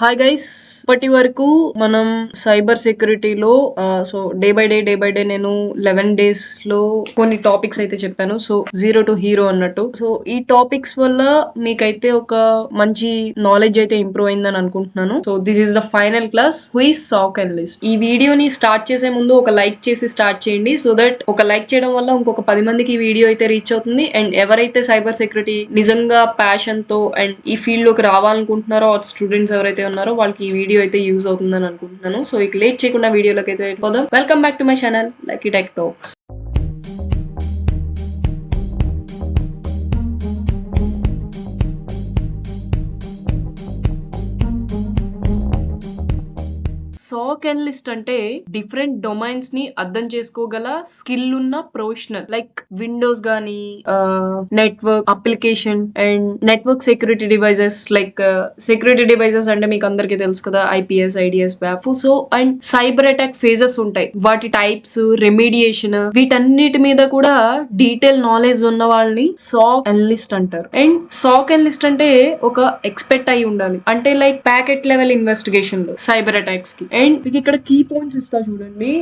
Hi guys, ఇప్పటి వరకు మనం సైబర్ సెక్యూరిటీలో సో డే బై డే నేను 11 డేస్ లో కొన్ని టాపిక్స్ అయితే చెప్పాను. సో జీరో టు హీరో అన్నట్టు. సో ఈ టాపిక్స్ వల్ల మీకైతే ఒక మంచి నాలెడ్జ్ అయితే ఇంప్రూవ్ అయిందని అనుకుంటున్నాను. So this is the final class who is SOC analyst. ఈ వీడియోని స్టార్ట్ చేసే ముందు ఒక లైక్ చేసి స్టార్ట్ చేయండి. సో దట్ ఒక లైక్ చేయడం వల్ల ఇంకొక 10 మందికి ఈ వీడియో అయితే రీచ్ అవుతుంది. అండ్ ఎవరైతే సైబర్ సెక్యూరిటీ నిజంగా ప్యాషన్ తో అండ్ ఈ ఫీల్డ్ లోకి రావాలనుకుంటున్నారో స్టూడెంట్స్ ఎవరైతే ఉన్నారో వాళ్ళకి ఈ వీడియో అయితే యూజ్ అవుతుందని అనుకుంటున్నాను. సో ఇక లేట్ చేయకుండా వీడియోలోకి అయితే వెళ్ళిపోదాం. Welcome back to my channel Lucky Tech Talks. SOC analyst అంటే డిఫరెంట్ డొమైన్స్ ని అర్థం చేసుకోగల స్కిల్ ఉన్న ప్రొఫెషనల్. లైక్ విండోస్ గానీ, network application and network security devices. Like security devices అంటే మీకు అందరికి తెలుసు కదా, ఐపీఎస్, ఐడిఎస్, వ్యాఫ్. So and cyber attack phases ఉంటాయి, వాటి టైప్స్, రెమిడియేషన్, వీటన్నిటి మీద కూడా డీటెయిల్ నాలెడ్జ్ ఉన్న వాళ్ళని సాక్ అనలిస్ట్ అంటారు. అండ్ సాక్ అనలిస్ట్ అంటే ఒక ఎక్స్పెక్ట్ అయి ఉండాలి. అంటే లైక్ ప్యాకెట్ లెవెల్ ఇన్వెస్టిగేషన్ లో సైబర్ అటాక్స్ కి. అండ్ మీకు ఇక్కడ కీ పాయింట్స్ ఇస్తా చూడండి.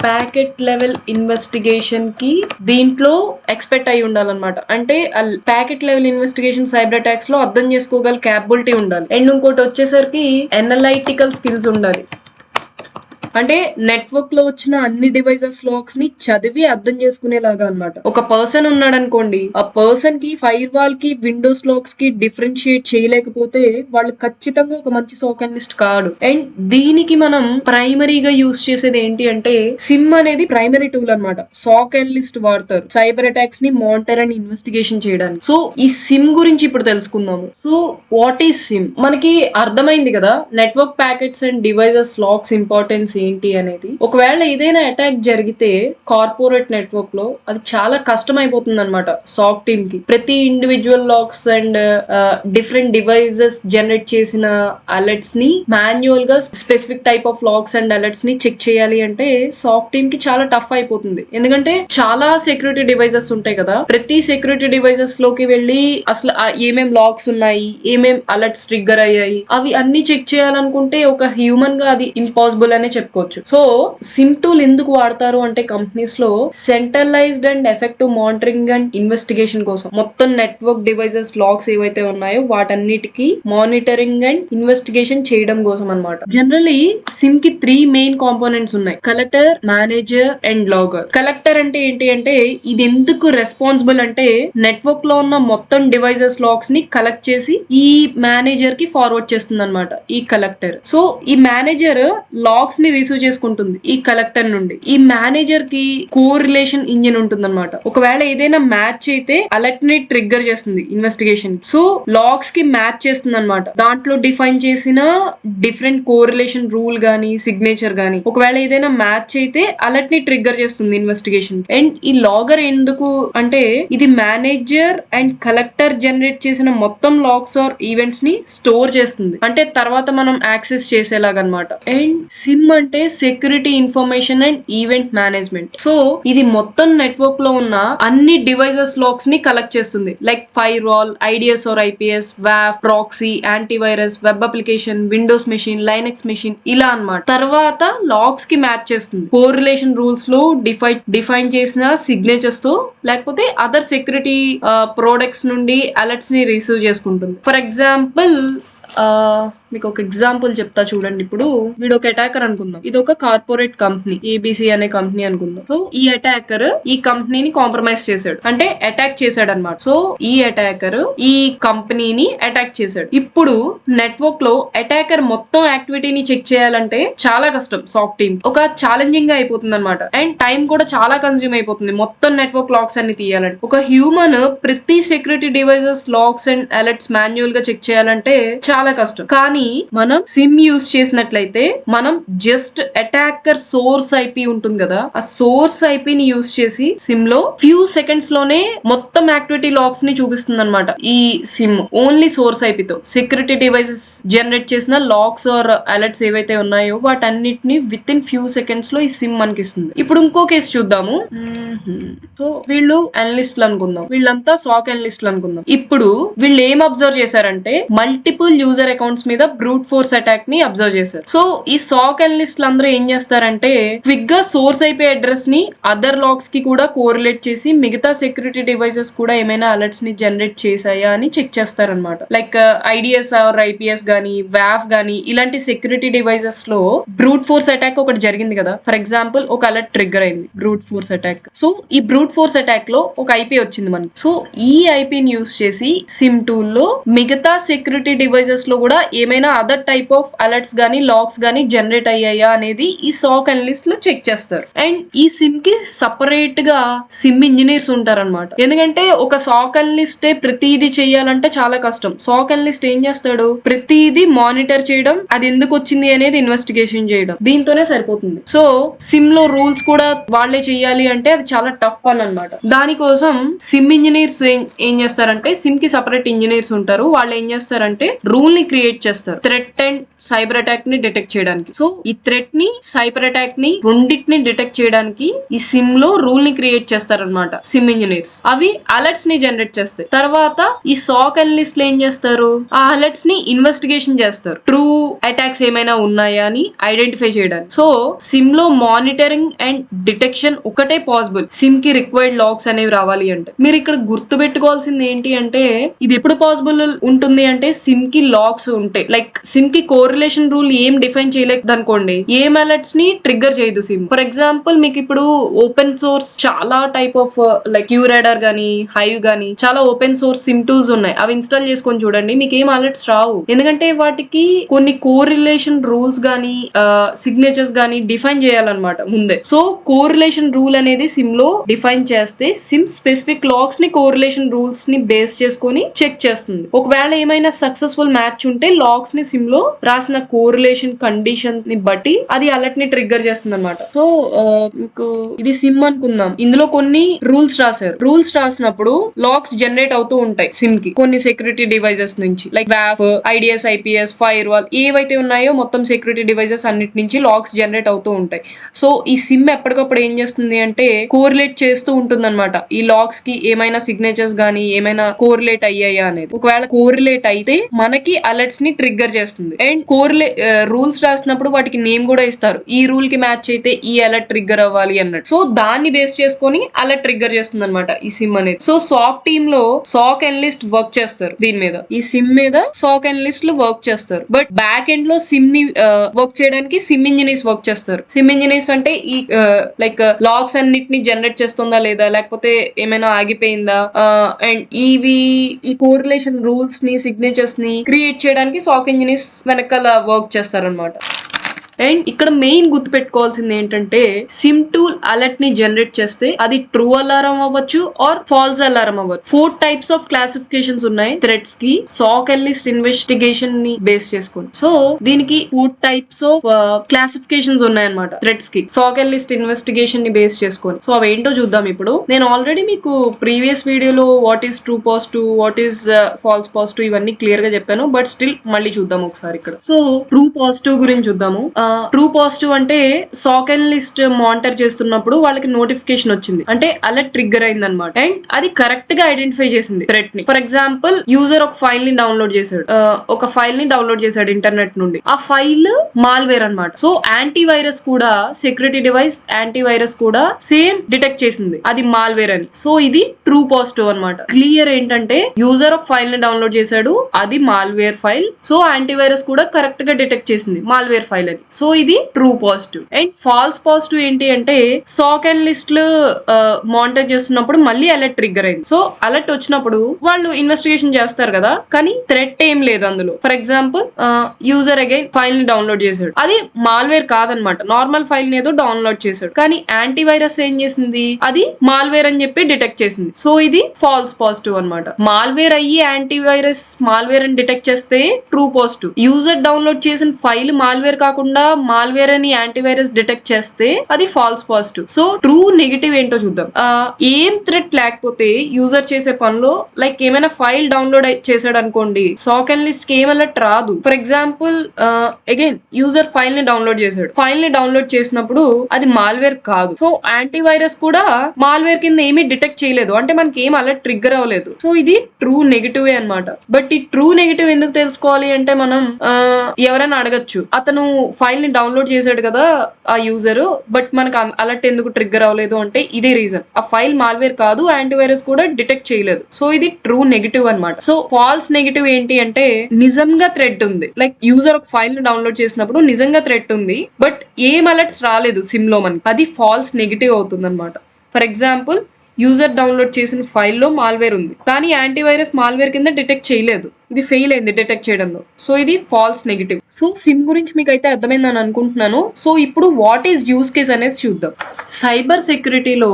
ప్యాకెట్ లెవెల్ ఇన్వెస్టిగేషన్ కి దీంట్లో ఎక్స్పెక్ట్ అయి ఉండాలన్నమాట. అంటే packet level investigation cyber attacks లో అర్థం చేసుకోగల క్యాపబిలిటీ ఉండాలి. అండ్ ఇంకోటి వచ్చేసరికి ఎనలైటికల్ స్కిల్స్ ఉండాలి. అంటే నెట్వర్క్ లో వచ్చిన అన్ని డివైజెస్ లాక్స్ ని చదివి అర్థం చేసుకునేలాగా అన్నమాట. ఒక పర్సన్ ఉన్నాడు అనుకోండి, ఆ పర్సన్ కి ఫైర్ వాల్ కి, విండోస్ లాక్స్ కి డిఫరెన్షియేట్ చేయలేకపోతే వాళ్ళు ఖచ్చితంగా ఒక మంచి సాక్ అనలిస్ట్ కాడు. అండ్ దీనికి మనం ప్రైమరీగా యూజ్ చేసేది ఏంటి అంటే సిమ్ అనేది ప్రైమరీ టూల్ అన్నమాట. సాక్ అనలిస్ట్ వాడతారు సైబర్ అటాక్స్ ని మానిటర్ అండ్ ఇన్వెస్టిగేషన్ చేయడానికి. సో ఈ సిమ్ గురించి ఇప్పుడు తెలుసుకుందాము. So what is SIM? మనకి అర్థమైంది కదా, network packets and devices lakhs importance ఏంటి అనేది. ఒకవేళ ఏదైనా అటాక్ జరిగితే కార్పొరేట్ నెట్వర్క్ లో అది చాలా కష్టం అయిపోతుంది అనమాట సాక్ టీమ్ కి. ప్రతి individual lakhs and different devices generate చేసిన అలర్ట్స్ ని మాన్యువల్ గా specific type of lakhs and alerts ని చెక్ చేయాలి అంటే సాక్ టీమ్ కి చాలా టఫ్ అయిపోతుంది. ఎందుకంటే చాలా సెక్యూరిటీ డివైజెస్ ఉంటాయి కదా, ప్రతి సెక్యూరిటీ డివైజెస్ లోకి వెళ్ళి అసలు ఏమేం లాక్స్ ఉన్నాయి, ఏమేం అలర్ట్స్ ట్రిగ్గర్ అయ్యాయి, అవి అన్ని చెక్ చేయాలనుకుంటే ఒక హ్యూమన్ గా అది ఇంపాసిబుల్ అనే చెప్పుకోవచ్చు. సో సిమ్ టూల్ ఎందుకు వాడతారు అంటే కంపెనీస్ లో centralised and effective monitoring and investigation కోసం మొత్తం నెట్వర్క్ డివైజెస్ లాక్స్ ఏవైతే ఉన్నాయో వాటన్నిటికీ మానిటరింగ్ అండ్ ఇన్వెస్టిగేషన్ చేయడం కోసం అన్నమాట. జనరల్లీ సిమ్ కి 3 మెయిన్ కాంపోనెంట్స్ ఉన్నాయి: collector, manager and logger. Collector అంటే ఏంటి అంటే ఇది ఎందుకు రెస్పాన్సిబుల్ అంటే నెట్వర్క్ లో ఉన్న మొత్తం డివైజెస్ లాక్స్ ని కలెక్ట్ చేసి ఈ మేనేజర్ కి ఫార్వర్డ్ చేస్తుంది అనమాట ఈ కలెక్టర్. సో ఈ మేనేజర్ లాక్స్ ని రిసీవ్ చేసుకుంటుంది ఈ కలెక్టర్ నుండి. ఈ మేనేజర్ కి కోరిలేషన్ ఇంజిన్ ఉంటుంది అనమాట. ఒకవేళ ఏదైనా మ్యాచ్ అయితే అలర్ట్ ని ట్రిగ్గర్ చేస్తుంది ఇన్వెస్టిగేషన్. సో లాక్స్ కి మ్యాచ్ చేస్తుంది అనమాట. దాంట్లో డిఫైన్ చేసిన డిఫరెంట్ కోరిలేషన్ రూల్ గానీ, సిగ్నేచర్ గానీ ఒకవేళ ఏదైనా మ్యాచ్ అయితే అలర్ట్ ని ట్రిగ్గర్ చేస్తుంది ఇన్వెస్టిగేషన్. అండ్ ఈ లాగర్ ఎందుకు అంటే ఇది మేనేజర్ అండ్ కలెక్టర్ జనరేట్ చేసిన మొత్తం లాక్స్ ఆర్ ఈవెంట్స్ ని స్టోర్ చేస్తుంది, అంటే తర్వాత మనం యాక్సెస్ చేసేలాగా అనమాట. అండ్ సిమ్ అంటే security information and event management. So ఇది మొత్తం నెట్వర్క్ లో ఉన్న అన్ని డివైజెస్ లాక్స్ ని కలెక్ట్ చేస్తుంది. Like firewall, IDS or IPS, వ్యాఫ్, proxy, antivirus, web application, Windows machine, Linux machine, ఇలా అన్నమాట. తర్వాత లాక్స్ కి మ్యాచ్ చేస్తుంది కోరిలేషన్ రూల్స్ లో డిఫైన్ చేసిన సిగ్నేచర్స్ తో, లేకపోతే అదర్ సెక్యూరిటీ ప్రొడక్ట్స్ నుండి అలర్ట్స్ ని రిసీవ్ చేసుకుంటుంది. ఫర్ ఎగ్జాంపుల్ మీకు ఒక ఎగ్జాంపుల్ చెప్తా చూడండి. ఇప్పుడు వీడు ఒక అటాకర్ అనుకుందాం. ఇది ఒక కార్పొరేట్ కంపెనీ, ఏబిసి అనే కంపెనీ అనుకుందాం. సో ఈ అటాకర్ ఈ కంపెనీని కాంప్రమైజ్ చేశాడు, అంటే అటాక్ చేశాడు అనమాట. సో ఈ అటాకర్ ఈ కంపెనీని అటాక్ చేశాడు. ఇప్పుడు నెట్వర్క్ లో అటాకర్ మొత్తం యాక్టివిటీని చెక్ చేయాలంటే చాలా కష్టం సాక్ టీమ్. ఒక ఛాలెంజింగ్ గా అయిపోతుంది అనమాట. అండ్ టైం కూడా చాలా కన్స్యూమ్ అయిపోతుంది మొత్తం నెట్వర్క్ లాక్స్ అన్ని తీయాలంటే. ఒక హ్యూమన్ ప్రతి security devices lakhs and alerts manual గా చెక్ చేయాలంటే చాలా కష్టం. కానీ కానీ మనం సిమ్ యూజ్ చేసినట్లయితే మనం జస్ట్ అటాకర్ సోర్స్ ఐపీ ఉంటుంది కదా, ఆ సోర్స్ ఐపీని యూజ్ చేసి సిమ్ లో ఫ్యూ సెకండ్స్ లోనే మొత్తం యాక్టివిటీ లాగ్స్ ని చూపిస్తుంది అనమాట. ఈ సిమ్ ఓన్లీ సోర్స్ ఐపీతో సెక్యూరిటీ డివైసెస్ జనరేట్ చేసిన లాగ్స్ ఆర్ అలర్ట్స్ ఏవైతే ఉన్నాయో వాటన్నిటిని విత్ ఇన్ ఫ్యూ సెకండ్స్ లో ఈ సిమ్ మనకి ఇస్తుంది. ఇప్పుడు ఇంకో కేసు చూద్దాము. సో వీళ్ళు అనలిస్ట్లు అనుకుందాం, వీళ్ళంతా సాక్ అనలిస్ట్లు అనుకుందాం. ఇప్పుడు వీళ్ళు ఏం అబ్జర్వ్ చేశారంటే మల్టిపుల్ యూజర్ అకౌంట్స్ మీద బ్రూట్ ఫోర్స్ అటాక్ ని అబ్జర్వ్ చేశారు. సో ఈ సాక్ అనలిస్ట్లు అందరూ ఏం చేస్తారంటే క్విక్ గా సోర్స్ ఐపీ అడ్రస్ ని అదర్ లాగ్స్ కి కూడా కోరిలేట్ చేసి మిగతా సెక్యూరిటీ డివైసెస్ కూడా ఏమైనా అలర్ట్స్ ని జనరేట్ చేశాయా అని చెక్ చేస్తారనమాట. లైక్ ఐడిఎస్ ఆర్ ఐపీఎస్ గానీ వాఫ్ గానీ ఇలాంటి సెక్యూరిటీ డివైసెస్ లో బ్రూట్ ఫోర్స్ అటాక్ ఒకటి జరిగింది కదా. ఫర్ ఎగ్జాంపుల్ ఒక అలర్ట్ ట్రిగ్గర్ అయింది బ్రూట్ ఫోర్స్ అటాక్. సో ఈ బ్రూట్ ఫోర్స్ అటాక్ లో ఒక ఐపీ వచ్చింది మనకి. సో ఈ ఐపీని యూస్ చేసి సిమ్ టూల్ లో మిగతా సెక్యూరిటీ డివైసెస్ లో కూడా ఏమైనా అదర్ టైప్ ఆఫ్ అలర్ట్స్ గానీ లాగ్స్ గానీ జనరేట్ అయ్యాయా అనేది ఈ సాక్ అనలిస్ట్ లో చెక్ చేస్తారు. అండ్ ఈ సిమ్ కి సపరేట్ గా సిమ్ ఇంజనీర్స్ ఉంటారన్నమాట. ఎందుకంటే ఒక సాక్ అనలిస్టే ప్రతిదీ చేయాలంటే చాలా కష్టం. సాక్ అనలిస్ట్ ఏం చేస్తాడు, ప్రతిదీ మానిటర్ చేయడం, అది ఎందుకు వచ్చింది అనేది ఇన్వెస్టిగేషన్ చేయడం, దీంతోనే సరిపోతుంది. సో సిమ్ లో రూల్స్ కూడా వాళ్లే చెయ్యాలి అంటే అది చాలా టఫ్ పని అనమాట. దానికోసం సిమ్ ఇంజనీర్స్ ఏం చేస్తారంటే సిమ్ కి సపరేట్ ఇంజనీర్స్ ఉంటారు. వాళ్ళు ఏం చేస్తారంటే రూల్ ని క్రియేట్ చేస్తారు థ్రెట్ అండ్ సైబర్ అటాక్ ని డిటెక్ట్ చేయడానికి. సో ఈ థ్రెట్ ని సైబర్ అటాక్ ని రెండింటిని డిటెక్ట్ చేయడానికి ఈ సిమ్ లో రూల్ ని క్రియేట్ చేస్తారనమాట సిమ్ ఇంజనీర్స్. అవి అలర్ట్స్ ని జనరేట్ చేస్తాయి. తర్వాత ఈ సాక్ అనలిస్ట్ ఏం చేస్తారు, ఆ అలర్ట్స్ ని ఇన్వెస్టిగేషన్ చేస్తారు ట్రూ అటాక్స్ ఏమైనా ఉన్నాయా అని ఐడెంటిఫై చేయడానికి. సో సిమ్ లో మానిటరింగ్ అండ్ డిటెక్షన్ ఒకటే పాసిబుల్ సిమ్ కి రిక్వైర్డ్ లాగ్స్ అనేవి రావాలి అంటే. మీరు ఇక్కడ గుర్తు పెట్టుకోవాల్సింది ఏంటి అంటే ఇది ఎప్పుడు పాసిబుల్ ఉంటుంది అంటే సిమ్ కి లాగ్స్ ఉంటాయి. లైక్ సిమ్ కి కోరిలేషన్ రూల్ ఏం డిఫైన్ చేయలేదు అనుకోండి, ఏం అలర్ట్స్ ని ట్రిగ్గర్ చేయదు సిమ్. ఫర్ ఎగ్జాంపుల్ మీకు ఇప్పుడు ఓపెన్ సోర్స్ చాలా టైప్ ఆఫ్ లైక్ క్యూరేడర్ గానీ హైవ్ గానీ చాలా ఓపెన్ సోర్స్ సిమ్ టూల్స్ ఉన్నాయి. అవి ఇన్స్టాల్ చేసుకొని చూడండి, మీకు ఏం అలర్ట్స్ రావు. ఎందుకంటే వాటికి కొన్ని కోరిలేషన్ రూల్స్ గానీ సిగ్నేచర్స్ గానీ డిఫైన్ చేయాలన్నమాట ముందే. సో కోరిలేషన్ రూల్ అనేది సిమ్ లో డిఫైన్ చేస్తే సిమ్ స్పెసిఫిక్ లాగ్స్ ని కోరిలేషన్ రూల్స్ ని బేస్ చేసుకొని చెక్ చేస్తుంది. ఒకవేళ ఏమైనా సక్సెస్ఫుల్ మ్యాచ్ ఉంటే లాగ్స్ ని సిమ్ లో రాసిన కోరిలేషన్ కండిషన్ ని బట్టి అది అలర్ట్ ని ట్రిగ్గర్ చేస్తుంది అనమాట. సో మీకు ఇది సిమ్ అనుకుందాం, ఇందులో కొన్ని రూల్స్ రాశారు. రూల్స్ రాసినప్పుడు లాగ్స్ జనరేట్ అవుతూ ఉంటాయి సిమ్ కి కొన్ని సెక్యూరిటీ డివైసెస్ నుంచి. లైక్ వాఫ్, ఐడిఎస్, ఐపీఎస్, ఫైర్ వాల్ ఏవైతే ఉన్నాయో మొత్తం సెక్యూరిటీ డివైసెస్ అన్నిటి నుంచి లాగ్స్ జనరేట్ అవుతూ ఉంటాయి. సో ఈ సిమ్ ఎప్పటికప్పుడు ఏం చేస్తుంది అంటే కోరిలేట్ చేస్తూ ఉంటుంది అనమాట ఈ లాగ్స్ కి ఏమైనా సిగ్నేచర్స్ గానీ ఏమైనా కోరిలేట్ అయ్యాయా అనేది. ఒకవేళ కోరిలేట్ అయితే మనకి అలర్ట్స్ ని ట్రిగ్గర్ చేస్తుంది. అండ్ రూల్స్ రాసినప్పుడు వాటికి నేమ్ కూడా ఇస్తారు, ఈ రూల్ కి మ్యాచ్ అయితే ఈ అలర్ట్ ట్రిగ్గర్ అవ్వాలి అన్నట్టు. సో దాన్ని బేస్ చేసుకొని అలర్ట్ ట్రిగ్గర్ చేస్తుంది అనమాట ఈ సిమ్ అనేది. సో సాక్ టీమ్ లో సాక్ అనలిస్ట్ వర్క్ చేస్తారు దీని మీద, ఈ సిమ్ మీద సాక్ అనలిస్ట్లు వర్క్ చేస్తారు. బట్ బ్యాక్ ఎండ్ లో సిమ్ ని వర్క్ చేయడానికి సిమ్ ఇంజనీర్స్ వర్క్ చేస్తారు. సిమ్ ఇంజనీర్స్ అంటే ఈ లైక్ లాగ్స్ అన్నిటిని జనరేట్ చేస్తుందా లేదా, లేకపోతే ఏమైనా ఆగిపోయిందా, అండ్ ఈ కోరిలేషన్ రూల్స్ ని సిగ్నేచర్స్ ని క్రియేట్ చేయడానికి సాక్ ఇంజనీర్స్ వెనకాల వర్క్ చేస్తారనమాట. అండ్ ఇక్కడ మెయిన్ గుర్తు పెట్టుకోవాల్సింది ఏంటంటే సిమ్ టూల్ అలర్ట్ ని జనరేట్ చేస్తే అది ట్రూ అలారం అవ్వచ్చు ఆర్ ఫాల్స్ అలారం అవ్వచ్చు. 4 టైప్స్ ఆఫ్ క్లాసిఫికేషన్స్ ఉన్నాయి థ్రెడ్స్ కి సాక్ అనలిస్ట్ ఇన్వెస్టిగేషన్ ని బేస్ చేసుకుని. సో దీనికి 4 టైప్స్ ఆఫ్ క్లాసిఫికేషన్స్ ఉన్నాయన్నమాట థ్రెడ్స్ కి సాక్ అనలిస్ట్ ఇన్వెస్టిగేషన్ ని బేస్ చేసుకొని. సో అవేంటో చూద్దాం ఇప్పుడు. నేను ఆల్రెడీ మీకు ప్రీవియస్ వీడియోలో what is true positive, what is false positive ఇవన్నీ క్లియర్ గా చెప్పాను. బట్ స్టిల్ మళ్ళీ చూద్దాం ఒకసారి ఇక్కడ. సో ట్రూ పాజిటివ్ గురించి చూద్దాము. ట్రూ పాజిటివ్ అంటే సాక్ అనలిస్ట్ మానిటర్ చేస్తున్నప్పుడు వాళ్ళకి నోటిఫికేషన్ వచ్చింది అంటే అలర్ట్ ట్రిగ్గర్ అయింది అనమాట. అండ్ అది కరెక్ట్ గా ఐడెంటిఫై చేసింది థ్రెట్ ని. ఫర్ ఎగ్జాంపుల్ యూజర్ ఒక ఫైల్ ని డౌన్లోడ్ చేశాడు ఇంటర్నెట్ నుండి. ఆ ఫైల్ మాల్వేర్ అనమాట. సో యాంటీవైరస్ కూడా సెక్యూరిటీ డివైస్ యాంటీవైరస్ కూడా సేమ్ డిటెక్ట్ చేసింది అది మాల్వేర్ అని. సో ఇది ట్రూ పాజిటివ్ అనమాట. క్లియర్ ఏంటంటే యూజర్ ఒక ఫైల్ ని డౌన్లోడ్ చేశాడు, అది మాల్వేర్ ఫైల్. సో యాంటీవైరస్ కూడా కరెక్ట్ గా డిటెక్ట్ చేసింది మాల్వేర్ ఫైల్ అని. సో ఇది true positive. And false positive ఏంటి అంటే సాక్ అండ్ లిస్ట్ మానిటర్ చేస్తున్నప్పుడు మళ్ళీ అలర్ట్ ట్రిగ్గర్ అయింది. సో అలర్ట్ వచ్చినప్పుడు వాళ్ళు ఇన్వెస్టిగేషన్ చేస్తారు కదా, కానీ థ్రెట్ ఏం లేదు అందులో. For example user again file ని డౌన్లోడ్ చేశాడు, అది మాల్వేర్ కాదనమాట, నార్మల్ ఫైల్ ని ఏదో డౌన్లోడ్ చేశాడు, కానీ యాంటీవైరస్ ఏం చేసింది, అది మాల్వేర్ అని చెప్పి డిటెక్ట్ చేసింది. సో ఇది ఫాల్స్ పాజిటివ్ అనమాట. మాల్వేర్ అయ్యి యాంటీవైరస్ మాల్వేర్ అని డిటెక్ట్ చేస్తే ట్రూ పాజిటివ్. యూజర్ డౌన్లోడ్ చేసిన ఫైల్ మాల్వేర్ కాకుండా మాల్వేర్ అని యాంటీవైరస్ డిటెక్ట్ చేస్తే అది falls positive. So true negative ఏంటో చూద్దాం. ఏం థ్రెట్ లేకపోతే యూజర్ చేసే పనిలో, లైక్ ఏమైనా ఫైల్ డౌన్లోడ్ చేశాడు అనుకోండి, సాక్ అండ్ లిస్ట్ కి ఏం అలర్ట్ రాదు. For example again user file ని డౌన్లోడ్ చేశాడు, ఫైల్ ని డౌన్లోడ్ చేసినప్పుడు అది మాల్వేర్ కాదు. సో యాంటీవైరస్ కూడా మాల్వేర్ కింద ఏమీ డిటెక్ట్ చేయలేదు, అంటే మనకి ఏం అలర్ట్ ట్రిగ్గర్ అవ్వలేదు. సో ఇది ట్రూ నెగిటివ్ అనమాట. బట్ ఈ ట్రూ నెగిటివ్ ఎందుకు తెలుసుకోవాలి అంటే మనం ఎవరైనా అడగచ్చు, అతను ఫైల్ ని డౌన్లోడ్ చేశాడు కదా ఆ యూజర్, బట్ మనకు అలర్ట్ ఎందుకు ట్రిగ్గర్ అవ్వలేదు అంటే ఇదే రీజన్, ఆ ఫైల్ మాల్వేర్ కాదు, యాంటీవైరస్ కూడా డిటెక్ట్ చేయలేదు. సో ఇది ట్రూ నెగిటివ్ అనమాట. సో ఫాల్స్ నెగిటివ్ ఏంటి అంటే నిజంగా థ్రెట్ ఉంది, లైక్ యూజర్ ఒక ఫైల్ ని డౌన్లోడ్ చేసినప్పుడు నిజంగా థ్రెట్ ఉంది, బట్ ఏం అలర్ట్స్ రాలేదు సిమ్ లో మనకి, అది ఫాల్స్ నెగిటివ్ అవుతుంది అనమాట. ఫర్ ఎగ్జాంపుల్ యూజర్ డౌన్లోడ్ చేసిన ఫైల్లో మాల్వేర్ ఉంది, కానీ యాంటీవైరస్ మాల్వేర్ కింద డిటెక్ట్ చేయలేదు, ఇది ఫెయిల్ అయింది డిటెక్ట్ చేయడంలో. సో ఇది ఫాల్స్ నెగిటివ్. సో సిమ్ గురించి మీకు అయితే అర్థమైందని అనుకుంటున్నాను. సో ఇప్పుడు వాట్ ఈస్ యూస్ కేస్ అనేది చూద్దాం. సైబర్ సెక్యూరిటీలో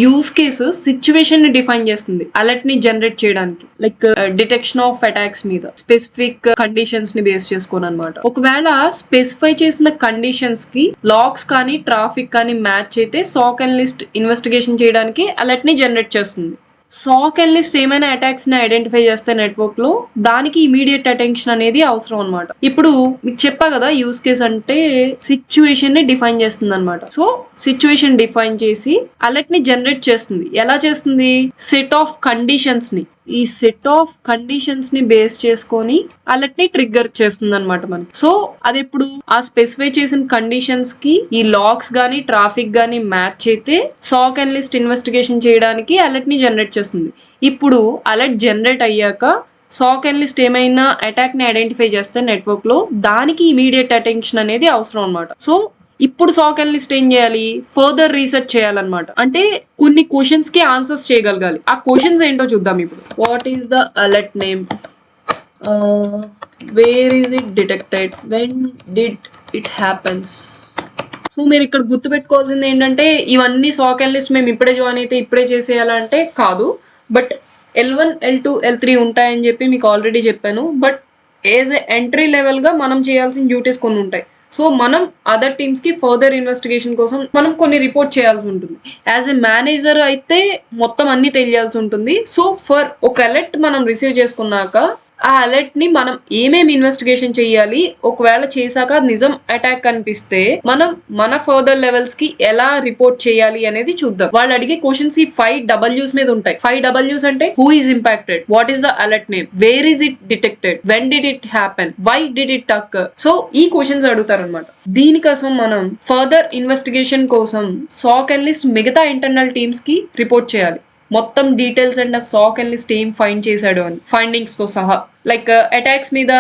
యూస్ కేసు సిచ్యువేషన్ ని డిఫైన్ చేస్తుంది అలర్ట్ ని జనరేట్ చేయడానికి, లైక్ డిటెక్షన్ ఆఫ్ అటాక్స్ మీద స్పెసిఫిక్ కండిషన్స్ ని బేస్ చేసుకొని అనమాట. ఒకవేళ స్పెసిఫై చేసిన కండిషన్స్ కి లాగ్స్ కానీ ట్రాఫిక్ కానీ మ్యాచ్ అయితే సాక్ అండ్ లిస్ట్ ఇన్వెస్టిగేషన్ చేయడానికి అలర్ట్ ని జనరేట్ చేస్తుంది. సాక్ అండ్ లిస్ట్ ఏమైనా అటాక్స్ ని ఐడెంటిఫై చేస్తే నెట్వర్క్ లో, దానికి ఇమీడియట్ అటెన్షన్ అనేది అవసరం అనమాట. ఇప్పుడు మీకు చెప్పా కదా యూస్ కేస్ అంటే సిచ్యువేషన్ ని డిఫైన్ చేస్తుంది అనమాట. సో సిచ్యువేషన్ డిఫైన్ చేసి అలర్ట్ ని జనరేట్ చేస్తుంది. ఎలా చేస్తుంది, సెట్ ఆఫ్ కండిషన్స్ ని, ఈ సెట్ ఆఫ్ కండిషన్స్ ని బేస్ చేసుకొని అలర్ట్ ని ట్రిగ్గర్ చేస్తుంది అనమాట మనకి. సో అది ఇప్పుడు ఆ స్పెసిఫై చేసిన కండిషన్స్ కి ఈ లాగ్స్ గానీ ట్రాఫిక్ గానీ మ్యాచ్ అయితే సాక్ అండ్ లిస్ట్ ఇన్వెస్టిగేషన్ చేయడానికి అలర్ట్ ని జనరేట్ చేస్తుంది. ఇప్పుడు అలర్ట్ జనరేట్ అయ్యాక సాక్ అండ్ లిస్ట్ ఏమైనా అటాక్ ని ఐడెంటిఫై చేస్తే నెట్వర్క్ లో, దానికి ఇమీడియట్ అటెన్షన్ అనేది అవసరం అనమాట. సో ఇప్పుడు సాక్ అండ్ లిస్ట్ ఏం చేయాలి, ఫర్దర్ రీసెర్చ్ చేయాలన్నమాట. అంటే కొన్ని క్వశ్చన్స్ కి ఆన్సర్స్ చేయగలగాలి. ఆ క్వశ్చన్స్ ఏంటో చూద్దాం ఇప్పుడు. What is the alert name, where is it detected, when did it happens. So మీరు ఇక్కడ గుర్తుపెట్టుకోవాల్సింది ఏంటంటే ఇవన్నీ సాక్ అండ్ లిస్ట్ మేము ఇప్పుడే జాయిన్ అయితే ఇప్పుడే చేసేయాలంటే కాదు, బట్ L1 L2 L3 ఉంటాయని చెప్పి మీకు ఆల్రెడీ చెప్పాను. But age a entry level గా మనం చేయాల్సిన డ్యూటీస్ కొన్ని ఉంటాయి. సో మనం అదర్ టీమ్స్ కి ఫర్దర్ ఇన్వెస్టిగేషన్ కోసం మనం కొన్ని రిపోర్ట్ చేయాల్సి ఉంటుంది. యాజ్ ఎ మేనేజర్ అయితే మొత్తం అన్ని తెలియాల్సి ఉంటుంది. సో ఫర్ ఒక అలర్ట్ మనం రిసీవ్ చేసుకున్నాక ఆ అలర్ట్ ని మనం ఏమేమి ఇన్వెస్టిగేషన్ చేయాలి, ఒకవేళ చేశాక నిజం అటాక్ అనిపిస్తే మనం మన ఫర్దర్ లెవెల్స్ కి ఎలా రిపోర్ట్ చేయాలి అనేది చూద్దాం. వాళ్ళు అడిగే క్వశ్చన్స్ ఈ 5 W's మీద ఉంటాయి. 5 W's అంటే who is impacted, what is the alert name, where is it detected, when did it happen, why did it occur. So ఈ క్వశ్చన్స్ అడుగుతారు అనమాట. దీనికోసం మనం ఫర్దర్ ఇన్వెస్టిగేషన్ కోసం సాక్ అండ్ లిస్ట్ మిగతా ఇంటర్నల్ టీమ్స్ కి రిపోర్ట్ చేయాలి. మొత్తం details and SOC analyst ఏం ఫైండ్ చేశాడు అని ఫైండింగ్స్ తో సహా, లైక్ అటాక్స్ మీద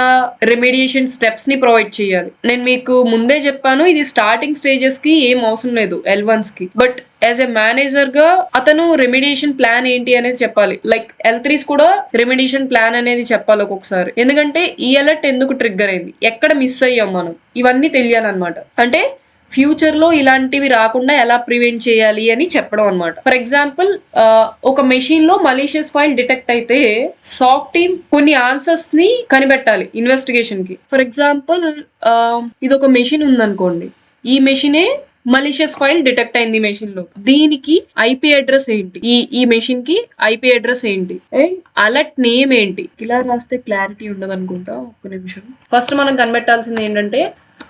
రెమిడియేషన్ స్టెప్స్ ని ప్రొవైడ్ చేయాలి. నేను మీకు ముందే చెప్పాను ఇది స్టార్టింగ్ స్టేజెస్ కి ఏం అవసరం లేదు L1s కి, బట్ యాజ్ ఎ మేనేజర్ గా అతను రెమిడియేషన్ ప్లాన్ ఏంటి అనేది చెప్పాలి. లైక్ L3s కూడా రెమిడియేషన్ ప్లాన్ అనేది చెప్పాలి ఒక్కొక్కసారి. ఎందుకంటే ఈ అలర్ట్ ఎందుకు ట్రిగ్గర్ అయింది, ఎక్కడ మిస్ అయ్యాం మనం, ఇవన్నీ తెలియాలన్నమాట. అంటే ఫ్యూచర్ లో ఇలాంటివి రాకుండా ఎలా ప్రివెంట్ చేయాలి అని చెప్పడం అనమాట. ఫర్ ఎగ్జాంపుల్ ఒక మెషిన్ లో మలీషియస్ ఫైల్ డిటెక్ట్ అయితే సాక్ టీమ్ కొన్ని ఆన్సర్స్ ని కనిపెట్టాలి ఇన్వెస్టిగేషన్ కి. ఫర్ ఎగ్జాంపుల్ ఇది ఒక మెషిన్ ఉందనుకోండి, ఈ మెషినే మలీషియస్ ఫైల్ డిటెక్ట్ అయింది మెషిన్ లో, దీనికి ఐపీ అడ్రస్ ఏంటి, ఈ మెషిన్ కి ఐపీ అడ్రస్ ఏంటి, అండ్ అలర్ట్ నేమ్ ఏంటి. ఇలా రాస్తే క్లారిటీ ఉండదు అనుకుంటా, ఒక్క నిమిషం. ఫస్ట్ మనం కనిపెట్టాల్సింది ఏంటంటే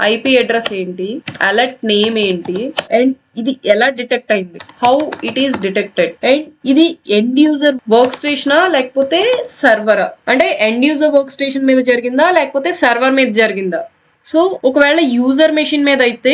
ఐపీ అడ్రస్ ఏంటి, అలర్ట్ నేమ్ ఏంటి, అండ్ ఇది ఎలా డిటెక్ట్ అయింది, how it is detected, and ఇది ఎండ్ యూజర్ వర్క్ స్టేషనా లేకపోతే సర్వరా, అంటే ఎండ్ యూజర్ వర్క్ స్టేషన్ మీద జరిగిందా లేకపోతే సర్వర్ మీద జరిగిందా. సో ఒకవేళ యూజర్ మెషిన్ మీద అయితే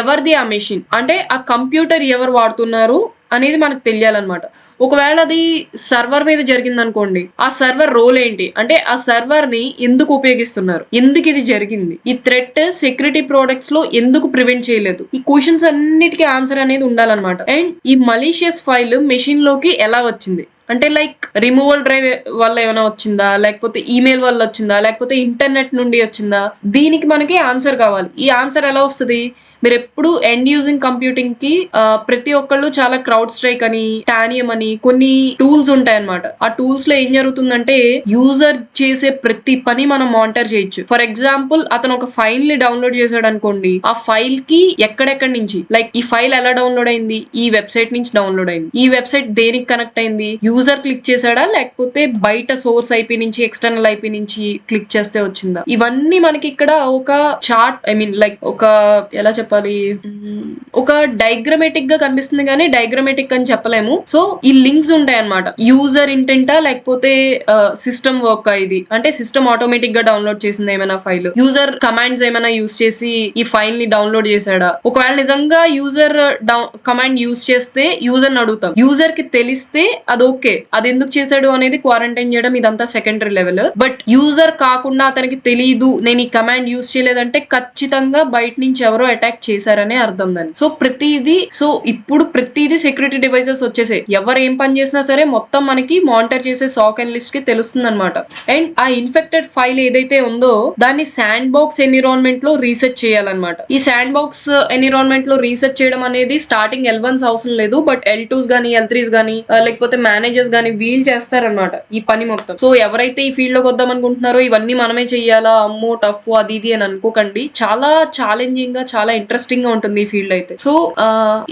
ఎవరిది ఆ మెషిన్, అంటే ఆ కంప్యూటర్ ఎవరు వాడుతున్నారు అనేది మనకు తెలియాలన్నమాట. ఒకవేళ అది సర్వర్ మీద జరిగింది అనుకోండి, ఆ సర్వర్ రోల్ ఏంటి, అంటే ఆ సర్వర్ ని ఎందుకు ఉపయోగిస్తున్నారు, ఎందుకు ఇది జరిగింది, ఈ థ్రెట్ సెక్యూరిటీ ప్రోడక్ట్స్ లో ఎందుకు ప్రివెంట్ చేయలేదు, ఈ క్వశ్చన్స్ అన్నిటికీ ఆన్సర్ అనేది ఉండాలన్నమాట. అండ్ ఈ మలీషియస్ ఫైల్ మెషిన్ లోకి ఎలా వచ్చింది అంటే లైక్ రిమూవల్ డ్రైవ్ వల్ల ఏమైనా వచ్చిందా, లేకపోతే ఈమెయిల్ వల్ల వచ్చిందా, లేకపోతే ఇంటర్నెట్ నుండి వచ్చిందా, దీనికి మనకి ఆన్సర్ కావాలి. ఈ ఆన్సర్ ఎలా వస్తుంది, మీరు ఎప్పుడు ఎండ్ యూజింగ్ కంప్యూటింగ్ కి ప్రతి ఒక్కళ్ళు చాలా క్రౌడ్ స్ట్రైక్ అని, టానియం అని కొన్ని టూల్స్ ఉంటాయి అనమాట. ఆ టూల్స్ లో ఏం జరుగుతుందంటే యూజర్ చేసే ప్రతి పని మనం మానిటర్ చేయొచ్చు. ఫర్ ఎగ్జాంపుల్ అతను ఒక ఫైల్ ని డౌన్లోడ్ చేశాడు అనుకోండి, ఆ ఫైల్ కి ఎక్కడెక్కడి నుంచి లైక్ ఈ ఫైల్ ఎలా డౌన్లోడ్ అయింది, ఈ వెబ్సైట్ నుంచి డౌన్లోడ్ అయింది, ఈ వెబ్సైట్ దేనికి కనెక్ట్ అయింది, యూజర్ క్లిక్ చేశాడా లేకపోతే బయట సోర్స్ ఐపీ నుంచి ఎక్స్టర్నల్ ఐపీ నుంచి క్లిక్ చేస్తే వచ్చిందా, ఇవన్నీ మనకి ఇక్కడ ఒక చార్ట్ లైక్ ఒక ఎలా చెప్పాలి, ఒక డయాగ్రమేటిక్ గా కనిపిస్తుంది కానీ డయాగ్రమేటిక్ అని చెప్పలేము. సో ఈ లింక్స్ ఉంటాయి అనమాట, యూజర్ ఇంటెంటా లేకపోతే సిస్టమ్ వర్క్, ఇది అంటే సిస్టమ్ ఆటోమేటిక్ గా డౌన్లోడ్ చేసింది ఏమైనా ఫైల్, యూజర్ కమాండ్స్ ఏమైనా యూజ్ చేసి ఈ ఫైల్ ని డౌన్లోడ్ చేశాడా, ఒకవేళ నిజంగా యూజర్ కమాండ్ యూజ్ చేస్తే యూజర్ ని అడుగుతాం, యూజర్ కి తెలిస్తే అది ఓకే, అది ఎందుకు చేశాడు అనేది క్వారంటైన్ చేయడం ఇదంతా సెకండరీ లెవెల్. బట్ యూజర్ కాకుండా అతనికి తెలియదు నేను ఈ కమాండ్ యూజ్ చేయలేదంటే ఖచ్చితంగా బయట నుంచి ఎవరో అటాక్ చేశారనే అర్థం దాన్ని. సో ప్రతిదీ ఇప్పుడు ప్రతిదీ సెక్యూరిటీ డివైసెస్ వచ్చేసాయి, ఎవరు ఏం పని చేసినా సరే మొత్తం మనకి మానిటర్ చేసే సాక్ అనలిస్ట్ కి తెలుస్తుంది అనమాట. అండ్ ఆ ఇన్ఫెక్టెడ్ ఫైల్ ఏదైతే ఉందో దాన్ని శాండ్ బాక్స్ ఎన్విరాన్మెంట్ లో రీసెర్చ్ చేయాలన్నమాట. ఈ శాండ్ బాక్స్ ఎన్విరాన్మెంట్ లో రీసెర్చ్ చేయడం అనేది స్టార్టింగ్ L1s అవసరం లేదు, బట్ L2s గానీ L3s గానీ లేకపోతే మేనేజర్స్ గానీ వీల్ చేస్తారనమాట ఈ పని మొత్తం. సో ఎవరైతే ఈ ఫీల్డ్ లోకి వద్దాం అనుకుంటున్నారో ఇవన్నీ మనమే చెయ్యాలా, అమ్మో టఫ్ అది ఇది అని అనుకోకండి, చాలా ఛాలెంజింగ్ గా చాలా ఇంట్రెస్టింగ్ గా ఉంటుంది ఈ ఫీల్డ్ అయితే. సో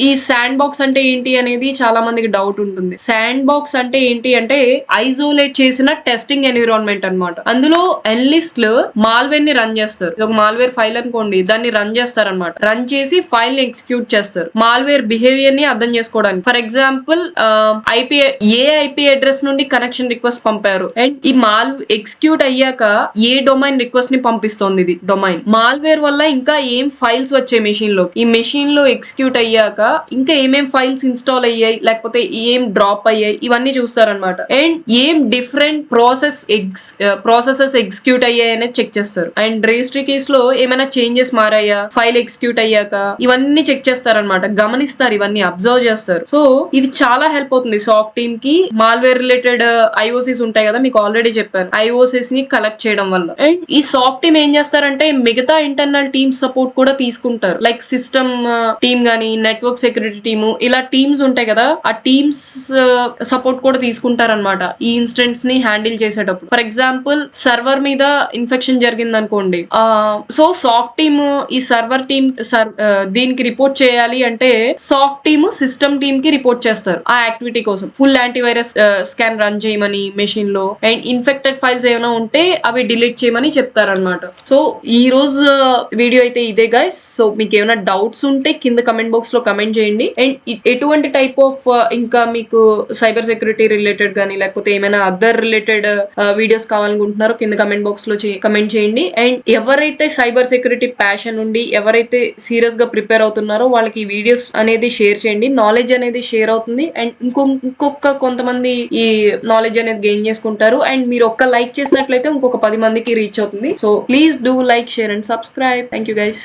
ఈ శాండ్ బాక్స్ అంటే ఏంటి అనేది చాలా మందికి డౌట్ ఉంటుంది. శాండ్ బాక్స్ అంటే ఏంటి అంటే ఐసోలేట్ చేసిన టెస్టింగ్ ఎన్విరాన్మెంట్ అనమాట. అందులో ఎనలిస్ట్లు మాల్వేర్ ని రన్ చేస్తారు. ఒక మాల్వేర్ ఫైల్ అనుకోండి, దాన్ని రన్ చేస్తారు అనమాట. రన్ చేసి ఫైల్ ని ఎగ్జిక్యూట్ చేస్తారు మాల్వేర్ బిహేవియర్ ని అర్థం చేసుకోవడానికి. ఫర్ ఎగ్జాంపుల్ ఐపీ అడ్రస్ నుండి కనెక్షన్ రిక్వెస్ట్ పంపారు అండ్ ఈ ఎగ్జిక్యూట్ అయ్యాక ఏ డొమైన్ రిక్వెస్ట్ ని పంపిస్తోంది, ఇది డొమైన్. మాల్వేర్ వల్ల ఇంకా ఏం ఫైల్స్ వచ్చాయి మెషిన్ లో, ఈ మెషిన్ లో ఎగ్జిక్యూట్ అయ్యాక ఇంకా ఏమేం ఫైల్స్ ఇన్స్టాల్ అయ్యాయి లేకపోతే ఏం డ్రాప్ అయ్యాయి ఇవన్నీ చూస్తారనమాట. అండ్ ఏం డిఫరెంట్ ప్రాసెసెస్ ఎగ్జిక్యూట్ అయ్యాయి అనేది చెక్ చేస్తారు. అండ్ రిజిస్ట్రీ కేస్ లో ఏమైనా చేంజెస్ మారాయా ఫైల్ ఎగ్జిక్యూట్ అయ్యాక ఇవన్నీ చెక్ చేస్తారనమాట, గమనిస్తారు, ఇవన్నీ అబ్జర్వ్ చేస్తారు. సో ఇది చాలా హెల్ప్ అవుతుంది సాక్ టీమ్ కి. మాల్వేర్ రిలేటెడ్ ఐఓసీస్ ఉంటాయి కదా, మీకు ఆల్రెడీ చెప్పాను, ఐఓసీస్ ని కలెక్ట్ చేయడం వల్ల. అండ్ ఈ సాక్ టీమ్ ఏం చేస్తారంటే మిగతా ఇంటర్నల్ టీమ్ సపోర్ట్ కూడా తీసుకుంటారు, లైక్ సిస్టమ్ టీమ్ గానీ నెట్వర్క్ సెక్యూరిటీ టీమ్, ఇలా టీమ్స్ ఉంటాయి కదా, ఆ టీమ్స్ సపోర్ట్ కూడా తీసుకుంటారు అనమాట ఈ ఇన్సిడెంట్స్ ని హ్యాండిల్ చేసేటప్పుడు. ఫర్ ఎగ్జాంపుల్ సర్వర్ మీద ఇన్ఫెక్షన్ జరిగింది అనుకోండి, సో సాక్ టీమ్ ఈ సర్వర్ టీమ్ దీనికి రిపోర్ట్ చేయాలి అంటే సాక్ టీమ్ సిస్టమ్ టీమ్ కి రిపోర్ట్ చేస్తారు ఆ యాక్టివిటీ కోసం. ఫుల్ యాంటీవైరస్ స్కాన్ రన్ చేయమని మెషిన్ లో, అండ్ ఇన్ఫెక్టెడ్ ఫైల్స్ ఏమైనా ఉంటే అవి డిలీట్ చేయమని చెప్తారనమాట. సో ఈ రోజు వీడియో అయితే ఇదే గైస్. సో మీకు ఏమైనా డౌట్స్ ఉంటే కింద కమెంట్ బాక్స్ లో కమెంట్ చేయండి. అండ్ ఎటువంటి టైప్ ఆఫ్ ఇంకా మీకు సైబర్ సెక్యూరిటీ రిలేటెడ్ గానీ లేకపోతే ఏమైనా అదర్ రిలేటెడ్ వీడియోస్ కావాలనుకుంటున్నారో కింద కమెంట్ బాక్స్ లో కమెంట్ చేయండి. అండ్ ఎవరైతే సైబర్ సెక్యూరిటీ ప్యాషన్ ఉండి ఎవరైతే సీరియస్ గా ప్రిపేర్ అవుతున్నారో వాళ్ళకి ఈ వీడియోస్ అనేది షేర్ చేయండి, నాలెడ్జ్ అనేది షేర్ అవుతుంది. అండ్ ఇంకొక కొంతమంది ఈ నాలెడ్జ్ అనేది గెయిన్ చేసుకుంటారు. అండ్ మీరు ఒక్క లైక్ చేసినట్లయితే ఇంకొక 10 మందికి రీచ్ అవుతుంది. So please do like, share and subscribe. Thank you guys.